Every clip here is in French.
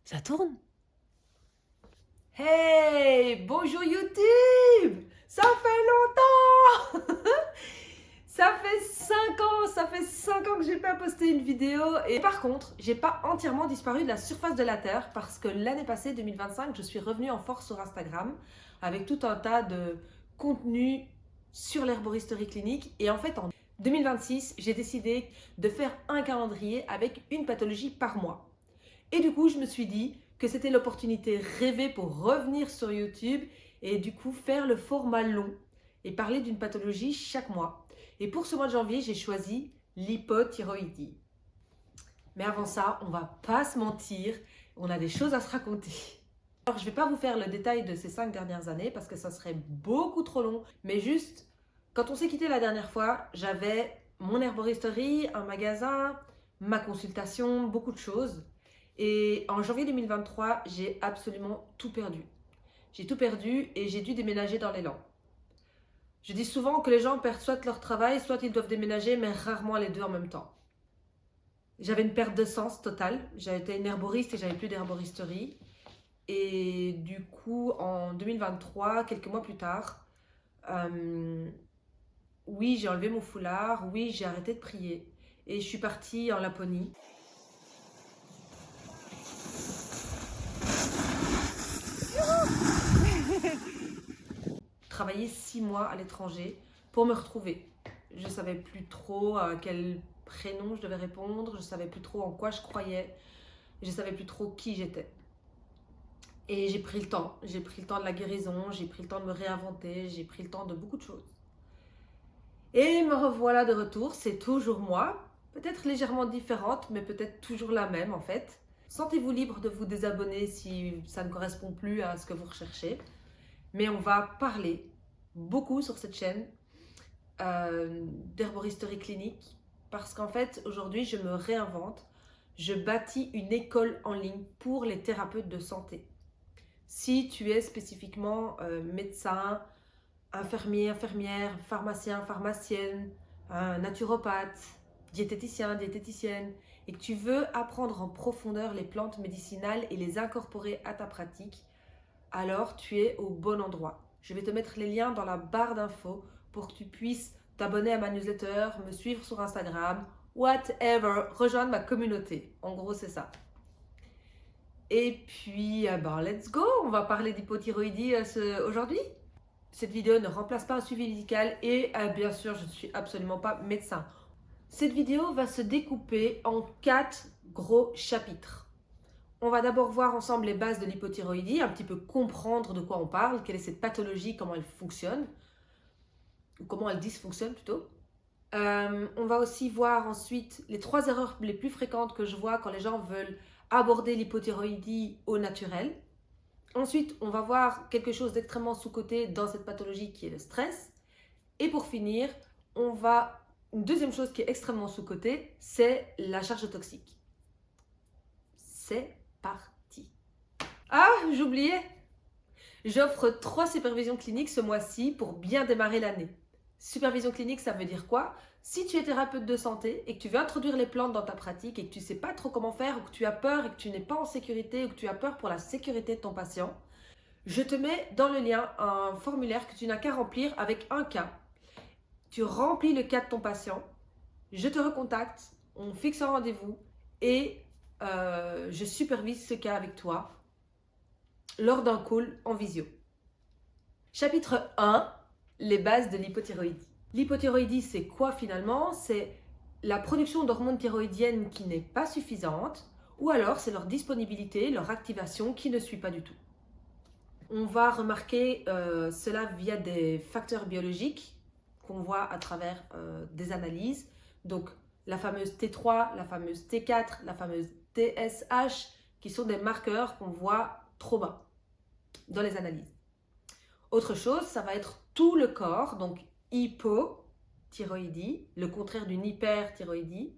Ça tourne? Hey, bonjour YouTube! Ça fait longtemps! Ça fait 5 ans que j'ai pas posté une vidéo. Et par contre, j'ai pas entièrement disparu de la surface de la Terre parce que l'année passée, 2025, je suis revenue en force sur Instagram avec tout un tas de contenus sur l'herboristerie clinique. Et en fait, en 2026, j'ai décidé de faire un calendrier avec une pathologie par mois. Et du coup, je me suis dit que c'était l'opportunité rêvée pour revenir sur YouTube et du coup faire le format long et parler d'une pathologie chaque mois. Et pour ce mois de janvier, j'ai choisi l'hypothyroïdie. Mais avant ça, on va pas se mentir, on a des choses à se raconter. Alors, je vais pas vous faire le détail de ces 5 dernières années parce que ça serait beaucoup trop long, mais juste, quand on s'est quitté la dernière fois, j'avais mon herboristerie, un magasin, ma consultation, beaucoup de choses. Et en janvier 2023, j'ai absolument tout perdu. J'ai tout perdu et j'ai dû déménager dans l'élan. Je dis souvent que les gens perdent soit leur travail, soit ils doivent déménager, mais rarement les deux en même temps. J'avais une perte de sens totale. J'avais été une herboriste et j'avais plus d'herboristerie. Et du coup, en 2023, quelques mois plus tard, oui, j'ai enlevé mon foulard, oui, j'ai arrêté de prier. Et je suis partie en Laponie. Travailler 6 mois à l'étranger pour me retrouver. Je savais plus trop à quel prénom je devais répondre, je savais plus trop en quoi je croyais, je savais plus trop qui j'étais. Et j'ai pris le temps de la guérison, j'ai pris le temps de me réinventer, j'ai pris le temps de beaucoup de choses. Et me revoilà de retour, c'est toujours moi, peut-être légèrement différente, mais peut-être toujours la même en fait. Sentez-vous libre de vous désabonner si ça ne correspond plus à ce que vous recherchez. Mais on va parler beaucoup sur cette chaîne d'herboristerie clinique parce qu'en fait, aujourd'hui, je me réinvente. Je bâtis une école en ligne pour les thérapeutes de santé. Si tu es spécifiquement médecin, infirmier, infirmière, pharmacien, pharmacienne, naturopathe, diététicien, diététicienne, et que tu veux apprendre en profondeur les plantes médicinales et les incorporer à ta pratique, alors tu es au bon endroit. Je vais te mettre les liens dans la barre d'infos pour que tu puisses t'abonner à ma newsletter, me suivre sur Instagram, whatever, rejoindre ma communauté. En gros, c'est ça. Et puis, let's go, on va parler d'hypothyroïdie aujourd'hui. Cette vidéo ne remplace pas un suivi médical et bien sûr, je ne suis absolument pas médecin. Cette vidéo va se découper en 4 gros chapitres. On va d'abord voir ensemble les bases de l'hypothyroïdie, un petit peu comprendre de quoi on parle, quelle est cette pathologie, comment elle fonctionne, ou comment elle dysfonctionne plutôt. On va aussi voir ensuite les 3 erreurs les plus fréquentes que je vois quand les gens veulent aborder l'hypothyroïdie au naturel. Ensuite, on va voir quelque chose d'extrêmement sous-coté dans cette pathologie qui est le stress. Et pour finir, une deuxième chose qui est extrêmement sous-coté, c'est la charge toxique. C'est parti. Ah, j'oubliais. J'offre 3 supervisions cliniques ce mois-ci pour bien démarrer l'année. Supervision clinique, ça veut dire quoi? Si tu es thérapeute de santé et que tu veux introduire les plantes dans ta pratique et que tu ne sais pas trop comment faire ou que tu as peur et que tu n'es pas en sécurité ou que tu as peur pour la sécurité de ton patient, je te mets dans le lien un formulaire que tu n'as qu'à remplir avec un cas. Tu remplis le cas de ton patient, je te recontacte, on fixe un rendez-vous et je supervise ce cas avec toi lors d'un call en visio. Chapitre 1, les bases de l'hypothyroïdie. L'hypothyroïdie, c'est quoi finalement? C'est la production d'hormones thyroïdiennes qui n'est pas suffisante ou alors c'est leur disponibilité, leur activation qui ne suit pas du tout. On va remarquer cela via des facteurs biologiques qu'on voit à travers des analyses. Donc la fameuse T3, la fameuse T4, la fameuse TSH, qui sont des marqueurs qu'on voit trop bas dans les analyses. Autre chose, ça va être tout le corps, donc hypothyroïdie, le contraire d'une hyperthyroïdie.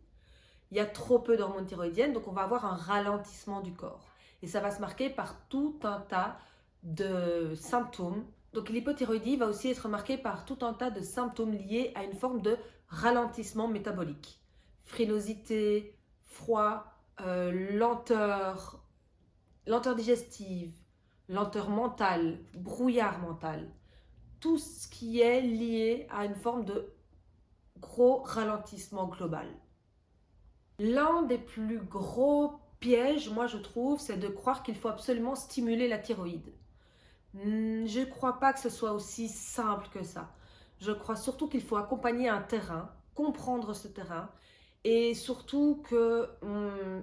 Il y a trop peu d'hormones thyroïdiennes, donc on va avoir un ralentissement du corps. Et ça va se marquer par tout un tas de symptômes. Donc l'hypothyroïdie va aussi être marquée par tout un tas de symptômes liés à une forme de ralentissement métabolique. Frilosité, froid, lenteur, lenteur digestive, lenteur mentale, brouillard mental, tout ce qui est lié à une forme de gros ralentissement global. L'un des plus gros pièges, moi je trouve, c'est de croire qu'il faut absolument stimuler la thyroïde. Je ne crois pas que ce soit aussi simple que ça. Je crois surtout qu'il faut accompagner un terrain, comprendre ce terrain, et surtout que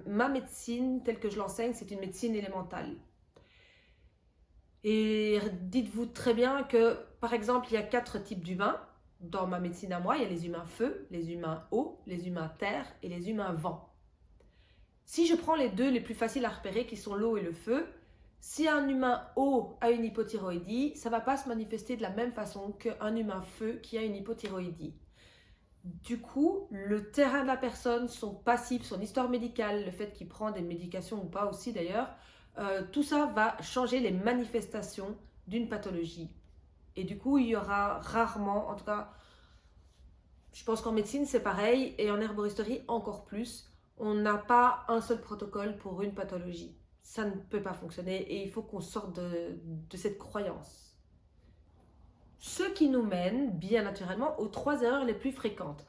ma médecine, telle que je l'enseigne, c'est une médecine élémentale. Et dites-vous très bien que, par exemple, il y a 4 types d'humains. Dans ma médecine à moi, il y a les humains feu, les humains eau, les humains terre et les humains vent. Si je prends les deux les plus faciles à repérer, qui sont l'eau et le feu, si un humain eau a une hypothyroïdie, ça ne va pas se manifester de la même façon qu'un humain feu qui a une hypothyroïdie. Du coup, le terrain de la personne, son passif, son histoire médicale, le fait qu'il prend des médications ou pas aussi d'ailleurs, tout ça va changer les manifestations d'une pathologie. Et du coup, il y aura rarement, en tout cas, je pense qu'en médecine c'est pareil, et en herboristerie encore plus, on n'a pas un seul protocole pour une pathologie. Ça ne peut pas fonctionner et il faut qu'on sorte de cette croyance. Ce qui nous mène, bien naturellement, aux 3 erreurs les plus fréquentes.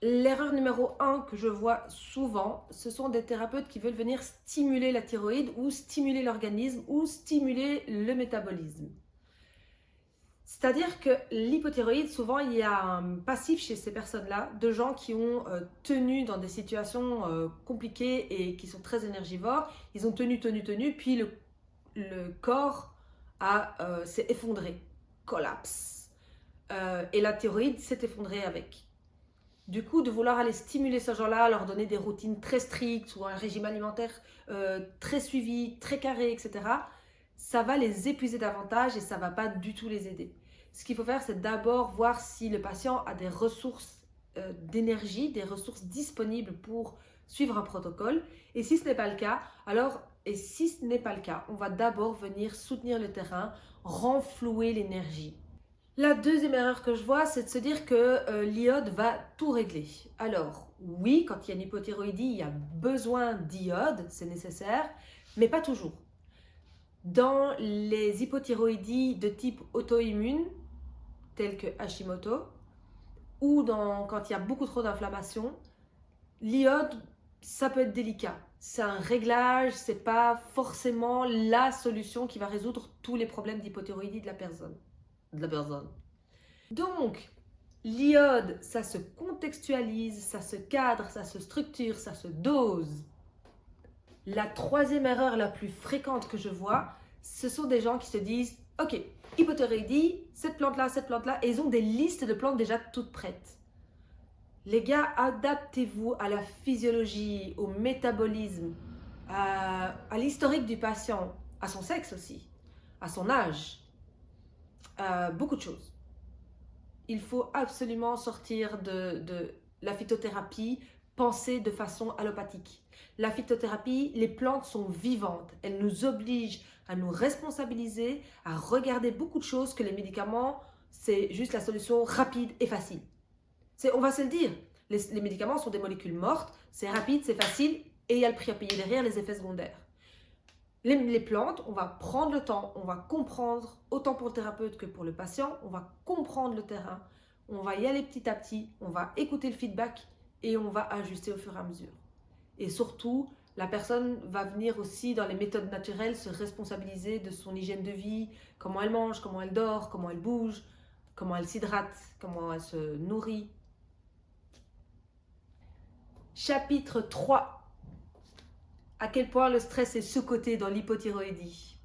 L'erreur numéro 1 que je vois souvent, ce sont des thérapeutes qui veulent venir stimuler la thyroïde ou stimuler l'organisme ou stimuler le métabolisme. C'est-à-dire que l'hypothyroïde, souvent, il y a un passif chez ces personnes-là de gens qui ont tenu dans des situations compliquées et qui sont très énergivores. Ils ont tenu, puis le corps s'est effondré, collapse. Et la thyroïde s'est effondrée avec. Du coup, de vouloir aller stimuler ces gens-là, leur donner des routines très strictes ou un régime alimentaire très suivi, très carré, etc., ça va les épuiser davantage et ça ne va pas du tout les aider. Ce qu'il faut faire, c'est d'abord voir si le patient a des ressources d'énergie, des ressources disponibles pour suivre un protocole. Et si ce n'est pas le cas, on va d'abord venir soutenir le terrain, renflouer l'énergie. La deuxième erreur que je vois, c'est de se dire que l'iode va tout régler. Alors, oui, quand il y a une hypothyroïdie, il y a besoin d'iode, c'est nécessaire, mais pas toujours. Dans les hypothyroïdies de type auto-immune, telles que Hashimoto, ou quand il y a beaucoup trop d'inflammation, l'iode, ça peut être délicat. C'est un réglage, c'est pas forcément la solution qui va résoudre tous les problèmes d'hypothyroïdie de la personne. Donc, l'iode, ça se contextualise, ça se cadre, ça se structure, ça se dose. La troisième erreur la plus fréquente que je vois, ce sont des gens qui se disent « Ok, hypothyroïdie, cette plante-là, et ils ont des listes de plantes déjà toutes prêtes. Les gars, adaptez-vous à la physiologie, au métabolisme, à l'historique du patient, à son sexe aussi, à son âge, beaucoup de choses. Il faut absolument sortir de la phytothérapie, penser de façon allopathique. La phytothérapie, les plantes sont vivantes. Elles nous obligent à nous responsabiliser, à regarder beaucoup de choses que les médicaments, c'est juste la solution rapide et facile. On va se le dire, les médicaments sont des molécules mortes, c'est rapide, c'est facile et il y a le prix à payer derrière, les effets secondaires. Les plantes, on va prendre le temps, on va comprendre, autant pour le thérapeute que pour le patient, on va comprendre le terrain, on va y aller petit à petit, on va écouter le feedback et on va ajuster au fur et à mesure. Et surtout, la personne va venir aussi dans les méthodes naturelles se responsabiliser de son hygiène de vie, comment elle mange, comment elle dort, comment elle bouge, comment elle s'hydrate, comment elle se nourrit. Chapitre 3. À quel point le stress est sous-coté dans l'hypothyroïdie.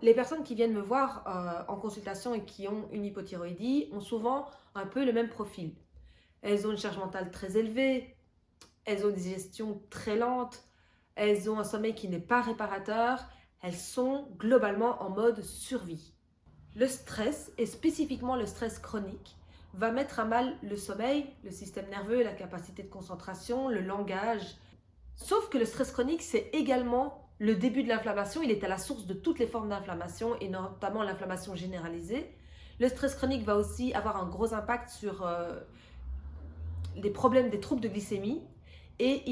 Les personnes qui viennent me voir en consultation et qui ont une hypothyroïdie ont souvent un peu le même profil. Elles ont une charge mentale très élevée, elles ont une digestion très lente, elles ont un sommeil qui n'est pas réparateur, elles sont globalement en mode survie. Le stress, et spécifiquement le stress chronique, va mettre à mal le sommeil, le système nerveux, la capacité de concentration, le langage. Sauf que le stress chronique, c'est également le début de l'inflammation. Il est à la source de toutes les formes d'inflammation et notamment l'inflammation généralisée. Le stress chronique va aussi avoir un gros impact sur les problèmes des troubles de glycémie. et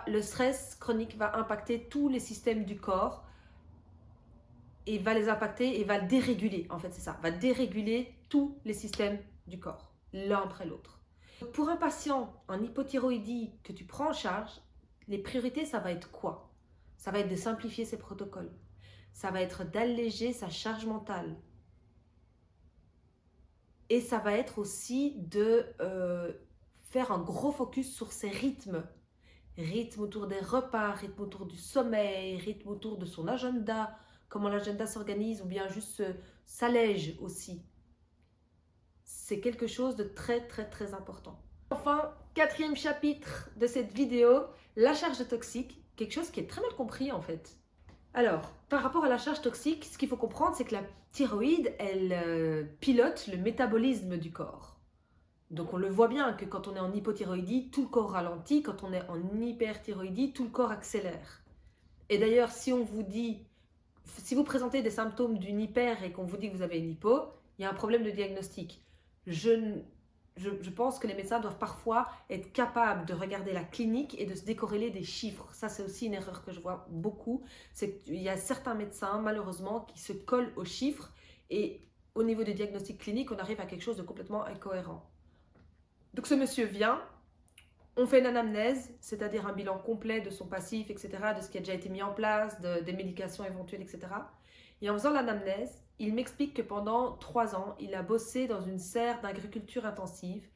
le stress chronique va impacter tous les systèmes du corps et va les impacter et va déréguler, en fait c'est ça, va déréguler tous les systèmes du corps, l'un après l'autre. Pour un patient en hypothyroïdie que tu prends en charge, les priorités ça va être quoi? Ça va être de simplifier ses protocoles, ça va être d'alléger sa charge mentale, et ça va être aussi de faire un gros focus sur ses rythmes. Rythme autour des repas, rythme autour du sommeil, rythme autour de son agenda, comment l'agenda s'organise ou bien juste s'allège aussi. C'est quelque chose de très très très important. Enfin, 4e chapitre de cette vidéo, la charge toxique, quelque chose qui est très mal compris en fait. Alors, par rapport à la charge toxique, ce qu'il faut comprendre, c'est que la thyroïde, elle pilote le métabolisme du corps. Donc on le voit bien que quand on est en hypothyroïdie, tout le corps ralentit. Quand on est en hyperthyroïdie, tout le corps accélère. Et d'ailleurs, si vous présentez des symptômes d'une hyper et qu'on vous dit que vous avez une hypo, il y a un problème de diagnostic. Je pense que les médecins doivent parfois être capables de regarder la clinique et de se décorréler des chiffres. Ça, c'est aussi une erreur que je vois beaucoup. C'est qu'il y a certains médecins, malheureusement, qui se collent aux chiffres et au niveau du diagnostic clinique, on arrive à quelque chose de complètement incohérent. Donc ce monsieur vient, on fait une anamnèse, c'est-à-dire un bilan complet de son passif, etc., de ce qui a déjà été mis en place, des médications éventuelles, etc. Et en faisant l'anamnèse, il m'explique que pendant 3 ans, il a bossé dans une serre d'agriculture intensive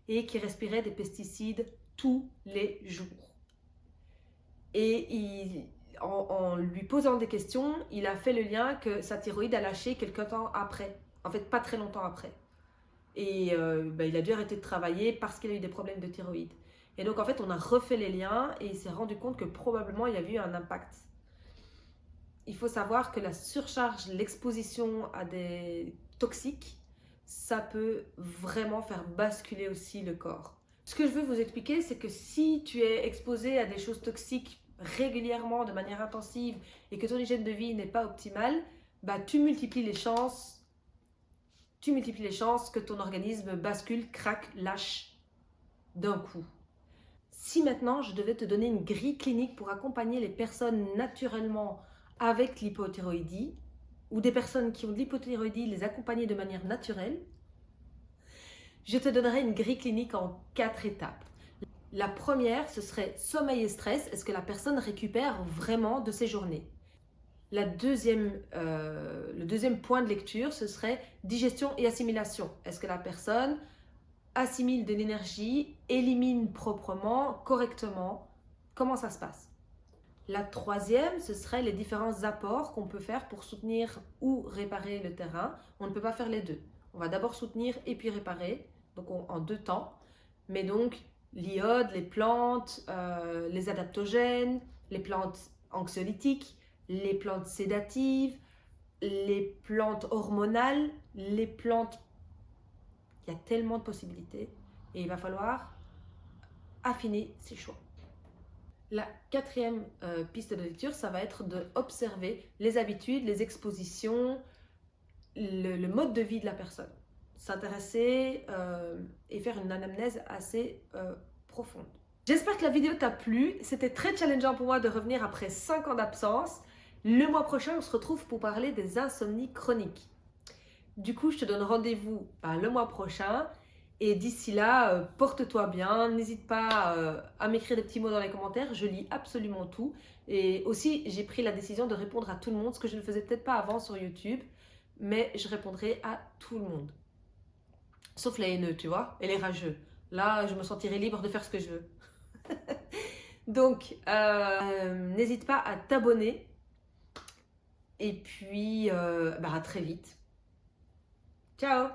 et qu'il respirait des pesticides tous les jours. Et en lui posant des questions, il a fait le lien que sa thyroïde a lâché quelques temps après, en fait pas très longtemps après. Et il a dû arrêter de travailler parce qu'il a eu des problèmes de thyroïde. Et donc en fait on a refait les liens et il s'est rendu compte que probablement il y avait eu un impact. Il faut savoir que la surcharge, l'exposition à des toxiques, ça peut vraiment faire basculer aussi le corps. Ce que je veux vous expliquer, c'est que si tu es exposé à des choses toxiques régulièrement, de manière intensive, et que ton hygiène de vie n'est pas optimale, tu multiplies les chances que ton organisme bascule, craque, lâche d'un coup. Si maintenant je devais te donner une grille clinique pour accompagner les personnes naturellement avec l'hypothyroïdie, ou des personnes qui ont de l'hypothyroïdie, les accompagner de manière naturelle, je te donnerais une grille clinique en 4 étapes. La première, ce serait sommeil et stress. Est-ce que la personne récupère vraiment de ses journées? Le deuxième point de lecture, ce serait digestion et assimilation. Est-ce que la personne assimile de l'énergie, élimine proprement, correctement? Comment ça se passe? La troisième, ce serait les différents apports qu'on peut faire pour soutenir ou réparer le terrain. On ne peut pas faire les deux. On va d'abord soutenir et puis réparer, donc en 2 temps. Mais donc, l'iode, les plantes, les adaptogènes, les plantes anxiolytiques, les plantes sédatives, les plantes hormonales, les plantes... Il y a tellement de possibilités et il va falloir affiner ses choix. La 4e piste de lecture, ça va être d'observer les habitudes, les expositions, le mode de vie de la personne. S'intéresser et faire une anamnèse assez profonde. J'espère que la vidéo t'a plu. C'était très challengeant pour moi de revenir après 5 ans d'absence. Le mois prochain, on se retrouve pour parler des insomnies chroniques. Du coup, je te donne rendez-vous le mois prochain. Et d'ici là, porte-toi bien. N'hésite pas à m'écrire des petits mots dans les commentaires. Je lis absolument tout. Et aussi, j'ai pris la décision de répondre à tout le monde, ce que je ne faisais peut-être pas avant sur YouTube. Mais je répondrai à tout le monde. Sauf les haineux, tu vois, et les rageux. Là, je me sentirai libre de faire ce que je veux. Donc, n'hésite pas à t'abonner. Et puis, à très vite. Ciao!